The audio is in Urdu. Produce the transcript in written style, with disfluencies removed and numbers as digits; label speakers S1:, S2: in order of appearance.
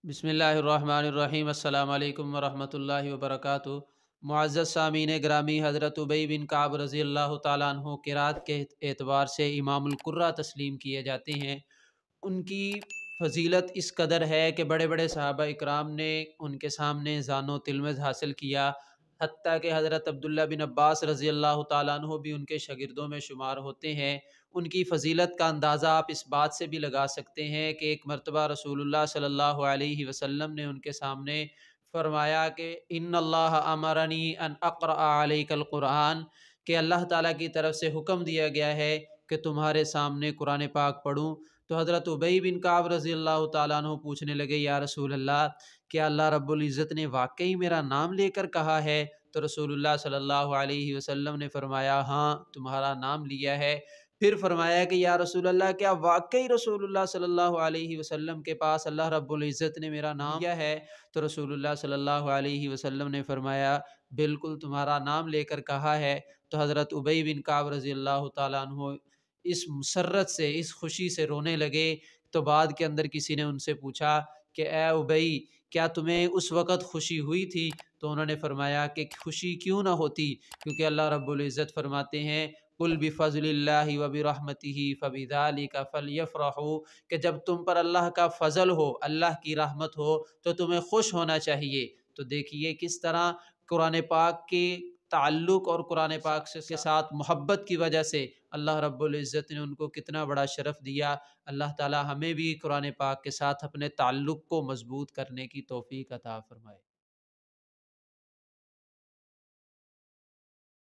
S1: بسم اللہ الرحمن الرحیم۔ السلام علیکم ورحمۃ اللہ وبرکاتہ۔ معزز سامعین گرامی، حضرت ابی بن کعب رضی اللہ تعالیٰ عنہ قرات کے اعتبار سے امام القرہ تسلیم کیے جاتے ہیں۔ ان کی فضیلت اس قدر ہے کہ بڑے بڑے صحابہ اکرام نے ان کے سامنے ذان و تلمذ حاصل کیا، حتیٰ کہ حضرت عبداللہ بن عباس رضی اللہ تعالیٰ عنہ بھی ان کے شاگردوں میں شمار ہوتے ہیں۔ ان کی فضیلت کا اندازہ آپ اس بات سے بھی لگا سکتے ہیں کہ ایک مرتبہ رسول اللہ صلی اللہ علیہ وسلم نے ان کے سامنے فرمایا کہ ان اللہ امرنی ان اقرأ علیک القرآن، کہ اللہ تعالیٰ کی طرف سے حکم دیا گیا ہے کہ تمہارے سامنے قرآن پاک پڑھوں۔ تو حضرت ابی بن کعب رضی اللہ تعالیٰ عنہ پوچھنے لگے، یا رسول اللہ، کیا اللہ رب العزت نے واقعی میرا نام لے کر کہا ہے؟ تو رسول اللہ صلی اللہ علیہ وسلم نے فرمایا، ہاں، تمہارا نام لیا ہے۔ پھر فرمایا کہ یا رسول اللہ، کیا واقعی رسول اللہ صلی اللہ علیہ وسلم کے پاس اللہ رب العزت نے میرا نام لیا ہے؟ تو رسول اللہ صلی اللہ علیہ وسلم نے فرمایا، بالکل تمہارا نام لے کر کہا ہے۔ تو حضرت ابی بن کعب رضی اللہ تعالیٰ عنہ اس مسرت سے، اس خوشی سے رونے لگے۔ تو بعد کے اندر کسی نے ان سے پوچھا کہ اے ابی، کیا تمہیں اس وقت خوشی ہوئی تھی؟ تو انہوں نے فرمایا کہ خوشی کیوں نہ ہوتی، کیونکہ اللہ رب العزت فرماتے ہیں قل بفضل اللہ وبرحمتہ فبذلک فلیفرحوا، کہ جب تم پر اللہ کا فضل ہو، اللہ کی رحمت ہو، تو تمہیں خوش ہونا چاہیے۔ تو دیکھیے کس طرح قرآن پاک کے تعلق اور قرآن پاک کے ساتھ محبت کی وجہ سے اللہ رب العزت نے ان کو کتنا بڑا شرف دیا۔ اللہ تعالی ہمیں بھی قرآن پاک کے ساتھ اپنے تعلق کو مضبوط کرنے کی توفیق عطا فرمائے۔